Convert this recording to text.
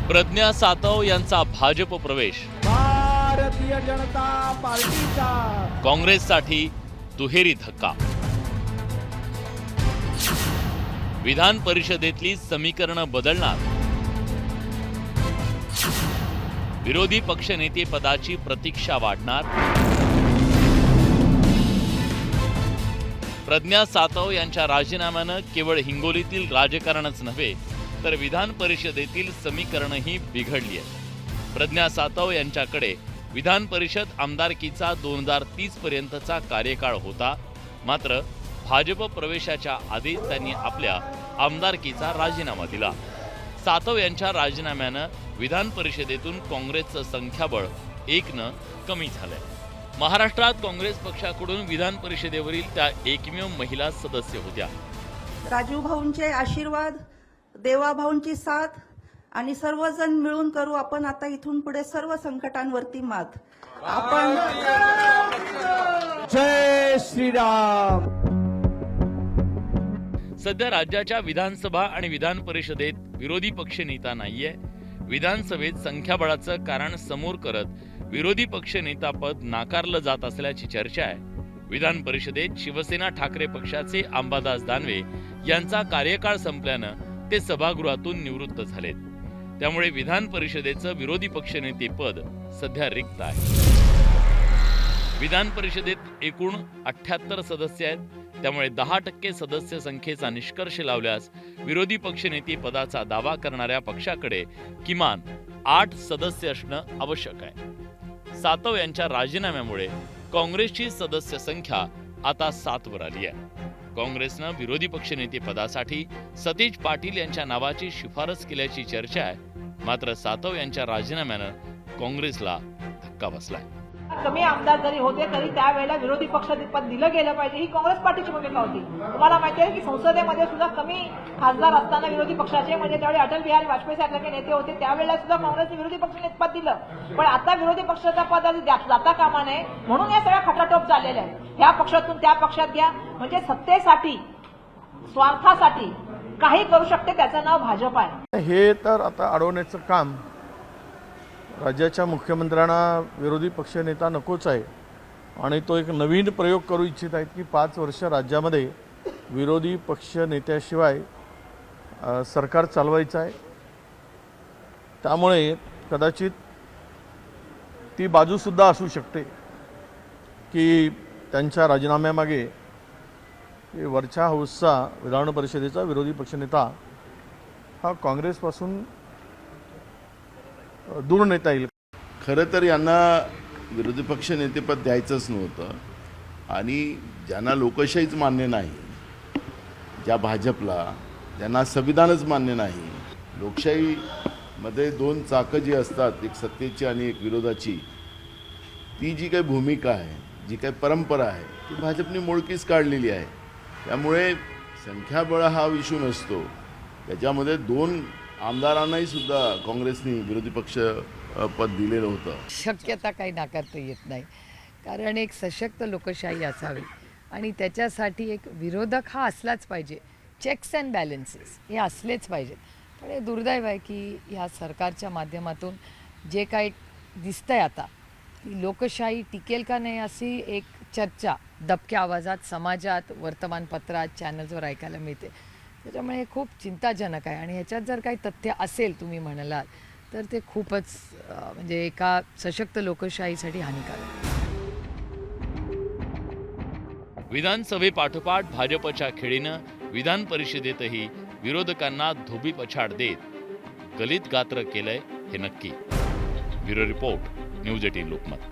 प्रज्ञा सातव यांचा भाजप प्रवेश, भारतीय जनता पार्टीचा काँग्रेससाठी दुहेरी धक्का. विधान परिषदेतली समीकरणं बदलणार, विरोधी पक्षनेते पदाची प्रतीक्षा वाढणार. प्रज्ञा सातव यांच्या राजीनाम्यानं केवळ हिंगोलीतील राजकारणच नव्हे तर विधान परिषदेतील समीकरणही बिघडली आहे. प्रज्ञा सातव यांच्याकडे विधान परिषद आमदारकीचा 2030 पर्यंतचा कार्यकाळ होता. मात्र भाजप प्रवेशाच्या आधी त्यांनी आपल्या आमदारकीचा राजीनामा दिला. सातव यांच्या राजीनाम्यानं विधान परिषदेतून काँग्रेसचं संख्याबळ 1नं कमी झालंय. महाराष्ट्रात काँग्रेस पक्षाकडून विधान परिषदेवरील त्या एकमेव महिला सदस्य होत्या. राजू भाऊंचे आशीर्वाद, देवा भाऊंची साथ आणि सर्वजण मिळून करू आपण आता इथून पुढे सर्व संकटांवरती मात. आपण जय श्रीराम. सध्या राज्याच्या विधानसभा आणि विधान परिषदेत विरोधी पक्षनेता नाहीये. विधानसभेत संख्याबळाचं कारण समोर करत विरोधी पक्षनेता पद नाकारलं जात असल्याची चर्चा आहे. विधान परिषदेत शिवसेना ठाकरे पक्षाचे अंबादास दानवे यांचा कार्यकाळ संपल्यानं ते सभागृहातून निवृत्त झालेत. त्यामुळे विधान परिषदेचं विरोधी पक्षनेते पद सध्या रिक्त आहे. विधान परिषदेत एकूण 78 सदस्य आहेत. त्यामुळे 10% सदस्य संख्येचा निष्कर्ष लावल्यास विरोधी पक्षनेते पदाचा दावा करणाऱ्या पक्षाकडे किमान 8 सदस्य असणं आवश्यक आहे. सातव यांच्या राजीनाम्यामुळे काँग्रेसची सदस्य संख्या आता 7 वर आली आहे. काँग्रेसनं विरोधी पक्षनेते पदासाठी सतीश पाटील यांच्या नावाची शिफारस केल्याची चर्चा आहे. मात्र सातव यांच्या राजीनाम्यानं काँग्रेसला धक्का बसलाय. कमी आमदार जरी होते तरी त्यावेळेला विरोधी पक्षपद दिलं गेलं पाहिजे ही काँग्रेस पार्टीची भूमिका होती. तुम्हाला माहिती आहे की संसदेमध्ये सुद्धा कमी खासदार असताना विरोधी पक्षाचे म्हणजे त्यावेळी अटल बिहारी वाजपेयी सारखे नेते होते त्यावेळेला सुद्धा काँग्रेसने विरोधी पक्षनेते पद दिलं. पण आता विरोधी पक्षाचा पद जाता कामा नये म्हणून या सगळ्या खटाटोप झालेल्या आहेत. ह्या पक्षातून त्या पक्षात घ्या म्हणजे सत्तेसाठी स्वार्थासाठी काही करू शकते त्याचं नाव भाजप आहे. हे तर आता अडवण्याचं काम राज्याच्या मुख्यमंत्र्यांना विरोधी पक्षनेता नकोच आहे आणि तो एक नवीन प्रयोग करू इच्छित आहेत की 5 वर्ष राज्यामध्ये विरोधी पक्षनेत्याशिवाय सरकार चालवायचं आहे. त्यामुळे कदाचित ती बाजूसुद्धा असू शकते की त्यांच्या राजीनाम्यामागे वरच्या हाऊसचा विधान परिषदेचा विरोधी पक्षनेता हा काँग्रेसपासून दूर नेता येईल. खरं तर यांना विरोधी पक्ष नेतेपद द्यायचंच नव्हतं आणि ज्यांना लोकशाहीच मान्य नाही, ज्या भाजपला ज्यांना संविधानच मान्य नाही, लोकशाहीमध्ये 2 चाकं जी असतात एक सत्तेची आणि एक विरोधाची, ती जी काही भूमिका आहे जी काही परंपरा आहे ती भाजपने मोडकीच काढलेली आहे. त्यामुळे संख्याबळ हा विषय नसतो. त्याच्यामध्ये 2 आमदारांनाही सुद्धा काँग्रेसने विरोधी पक्ष पद दिलेलं होतं. शक्यता काही नाकारता येत नाही कारण एक सशक्त लोकशाही असावी आणि त्याच्यासाठी एक विरोधक हा असलाच पाहिजे. चेक्स अँड बॅलन्सेस हे असलेच पाहिजेत. पण हे दुर्दैव आहे की ह्या सरकारच्या माध्यमातून जे काही दिसतंय आता ती लोकशाही टिकेल का नाही अशी एक चर्चा दबक्या आवाजात समाजात वर्तमानपत्रात चॅनल्सवर ऐकायला मिळते. त्याच्यामुळे हे खूप चिंताजनक आहे आणि ह्याच्यात जर काही तथ्य असेल तुम्ही म्हणालात तर ते खूपच म्हणजे एका सशक्त लोकशाहीसाठी हानिकारक. विधानसभेपाठोपाठ भाजपच्या खेळीनं विधान परिषदेतही विरोधकांना धोबी पछाड देत गलित गात्र केलंय हे नक्की. Bureau report, news 18 Lokmat.